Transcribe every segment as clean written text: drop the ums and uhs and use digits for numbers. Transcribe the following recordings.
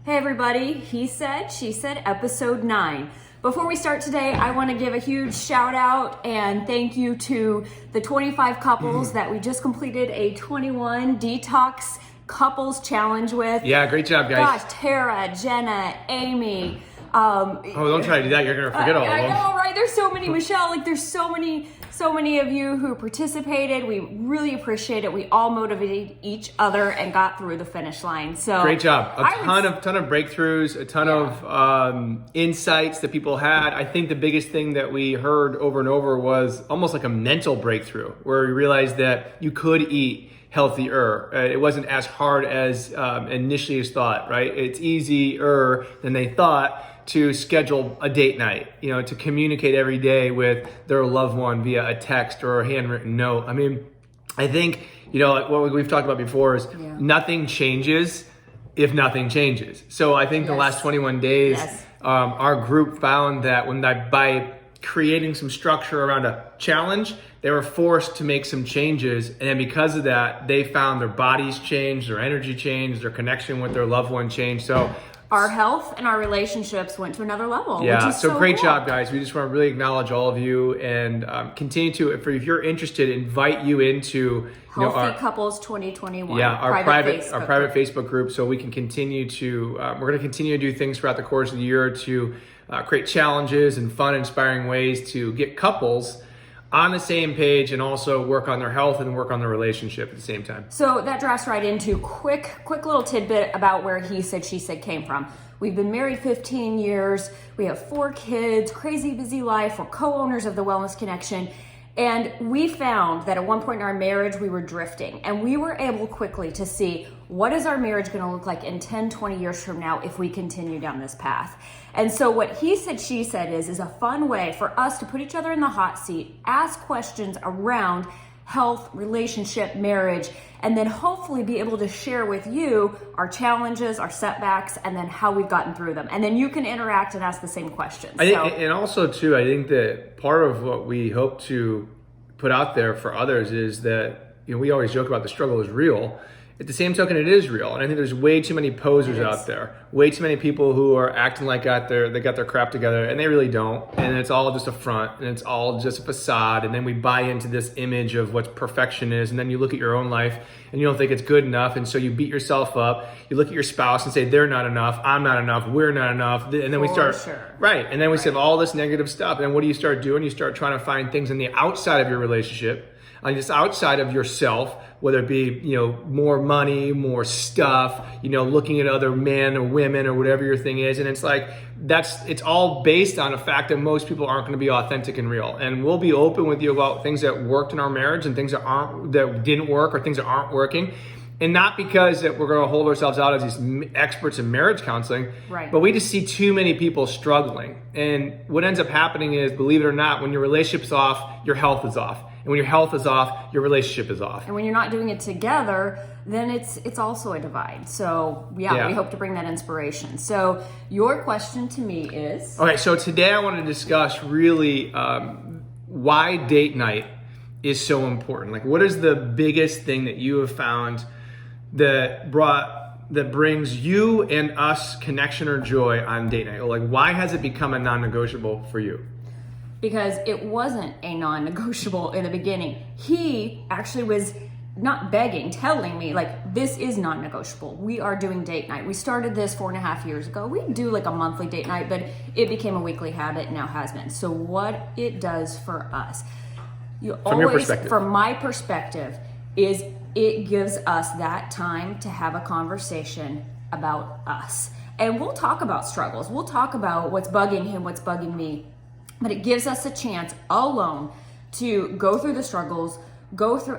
Hey everybody, He Said, She Said, episode 9. Before we start today, I want to give a huge shout out and thank you to the 25 couples that we just completed a 21 detox couples challenge with. Yeah, great job, guys. Gosh, Tara, Jenna, Amy. Don't try to do that. You're going to forget all of them. I know, right? There's so many, Michelle. There's so many of you who participated. We really appreciate it. We all motivated each other and got through the finish line. So great job. A ton of breakthroughs, a ton of insights that people had. I think the biggest thing that we heard over and over was almost like a mental breakthrough, where we realized that you could eat healthier. It wasn't as hard as initially as thought, right? It's easier than they thought to schedule a date night, to communicate every day with their loved one via a text or a handwritten note. I mean, I think, what we've talked about before is nothing changes if nothing changes. So I think the last 21 days, our group found that by creating some structure around a challenge, they were forced to make some changes. And then because of that, they found their bodies changed, their energy changed, their connection with their loved one changed. So our health and our relationships went to another level. Yeah, which is so great cool. job, guys. We just want to really acknowledge all of you and continue to, if you're interested, invite you into Healthy Couples 2021. Yeah, our private Facebook Facebook group, so we can continue to, we're going to continue to do things throughout the course of the year to create challenges and fun, inspiring ways to get couples on the same page and also work on their health and work on their relationship at the same time. So that drafts right into quick little tidbit about where He Said, She Said came from. We've been married 15 years. We have 4 kids, crazy busy life. We're co-owners of the Wellness Connection. And we found that at one point in our marriage, we were drifting. And we were able quickly to see, what is our marriage going to look like in 10, 20 years from now if we continue down this path? And so what He Said, She Said is a fun way for us to put each other in the hot seat, ask questions around health, relationship, marriage, and then hopefully be able to share with you our challenges, our setbacks, and then how we've gotten through them. And then you can interact and ask the same questions. And also, too, I think that part of what we hope to put out there for others is that, we always joke about the struggle is real. At the same token, it is real. And I think there's way too many posers out there. Way too many people who are acting like they got their crap together, and they really don't. And it's all just a front, and it's all just a facade. And then we buy into this image of what perfection is. And then you look at your own life, and you don't think it's good enough. And so you beat yourself up. You look at your spouse and say, they're not enough, I'm not enough, we're not enough. And then we start, right. And then we say all this negative stuff. And what do you start doing? You start trying to find things on the outside of your relationship, on this outside of yourself, whether it be, more money, more stuff, looking at other men or women or whatever your thing is. And it's like, it's all based on the fact that most people aren't going to be authentic and real. And we'll be open with you about things that worked in our marriage and things that didn't work or things that aren't working. And not because that we're going to hold ourselves out as these experts in marriage counseling, right, but we just see too many people struggling. And what ends up happening is, believe it or not, when your relationship's off, your health is off. And when your health is off, your relationship is off. And when you're not doing it together, then it's also a divide. So we hope to bring that inspiration. So your question to me is? Okay, so today I want to discuss really why date night is so important. Like, what is the biggest thing that you have found that brings you and us connection or joy on date night? Or like, why has it become a non-negotiable for you? Because it wasn't a non-negotiable in the beginning. He actually was not begging, telling me, like, this is non-negotiable. We are doing date night. We started this 4.5 years ago. We do like a monthly date night, but it became a weekly habit and now has been. So what it does for us, from my perspective, is it gives us that time to have a conversation about us. And we'll talk about struggles. We'll talk about what's bugging him, what's bugging me. But it gives us a chance alone to go through the struggles,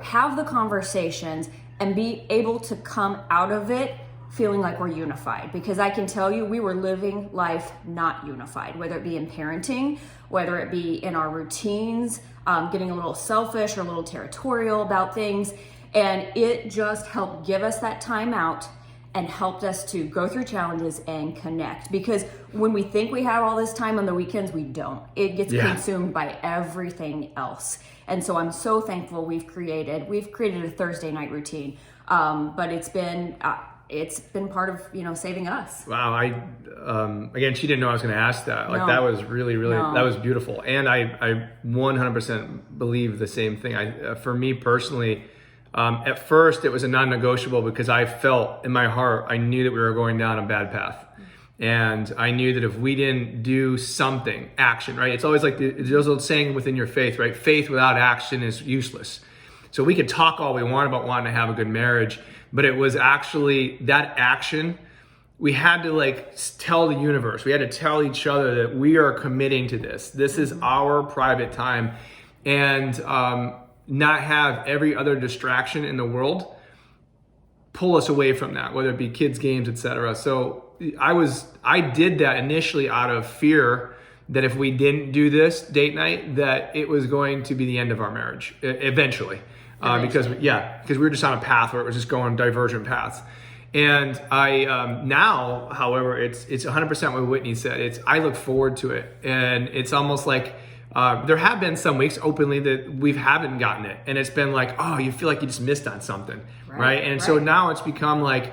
have the conversations, and be able to come out of it feeling like we're unified. Because I can tell you, we were living life not unified, whether it be in parenting, whether it be in our routines, getting a little selfish or a little territorial about things. And it just helped give us that time out and helped us to go through challenges and connect. Because when we think we have all this time on the weekends, we don't. It gets consumed by everything else. And so I'm so thankful we've created a Thursday night routine. But it's been it's been part of, saving us. Wow. Again, she didn't know I was going to ask that. Like, No. that was really, No. that was beautiful. And I 100% believe the same thing. For me personally, at first it was a non-negotiable because I felt in my heart, I knew that we were going down a bad path. And I knew that if we didn't do something, action, right? It's always like there's old saying within your faith, right? Faith without action is useless. So we could talk all we want about wanting to have a good marriage, but it was actually that action. We had to like tell the universe, we had to tell each other that we are committing to this. This is our private time, and not have every other distraction in the world pull us away from that, whether it be kids, games, etc. So I did that initially out of fear that if we didn't do this date night, that it was going to be the end of our marriage eventually. Because we were just on a path where it was just going divergent paths. And I now, however, it's 100% what Whitney said. I look forward to it, and it's almost like there have been some weeks openly that we haven't gotten it, and it's been like, oh, you feel like you just missed on something, right? And so now it's become like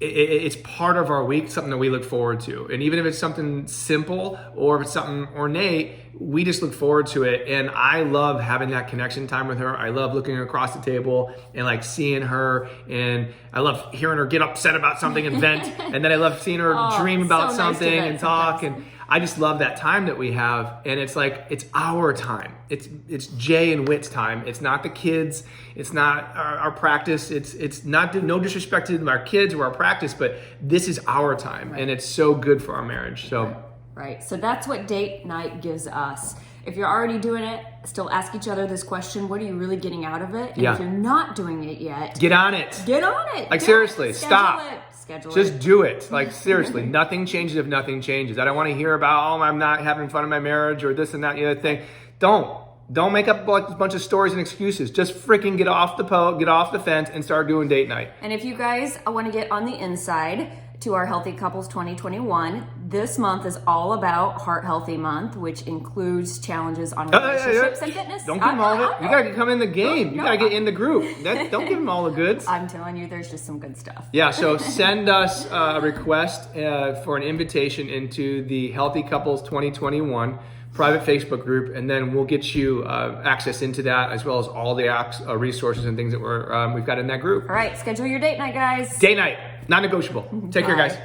it's part of our week, something that we look forward to. And even if it's something simple or if it's something ornate, we just look forward to it. And I love having that connection time with her. I love looking across the table and like seeing her, and I love hearing her get upset about something and vent. And then I love seeing her dream about so nice to something vent and talk. sometimes. And I just love that time that we have. And it's like, it's our time. It's Jay and Whit's time. It's not the kids. It's not our practice. It's not, no disrespect to our kids or our practice, but this is our time. And it's so good for our marriage. So. Right. So that's what date night gives us. If you're already doing it, still ask each other this question: what are you really getting out of it? And if you're not doing it yet, get on it. Get on it. Like, seriously, stop. Schedule it. Just do it. Like, seriously, nothing changes if nothing changes. I don't want to hear about, I'm not having fun in my marriage or this and that and the other thing. Don't make up a bunch of stories and excuses. Just freaking get off the fence and start doing date night. And if you guys want to get on the inside to our Healthy Couples 2021, this month is all about Heart Healthy Month, which includes challenges on relationships and fitness. Don't give them all of it. You got to come in the game. You got to get in the group. Don't give them all the goods. I'm telling you, there's just some good stuff. Yeah, so send us a request for an invitation into the Healthy Couples 2021 private Facebook group, and then we'll get you access into that, as well as all the apps, resources, and things that we've got in that group. All right, schedule your date night, guys. Date night, non-negotiable. Take care, guys.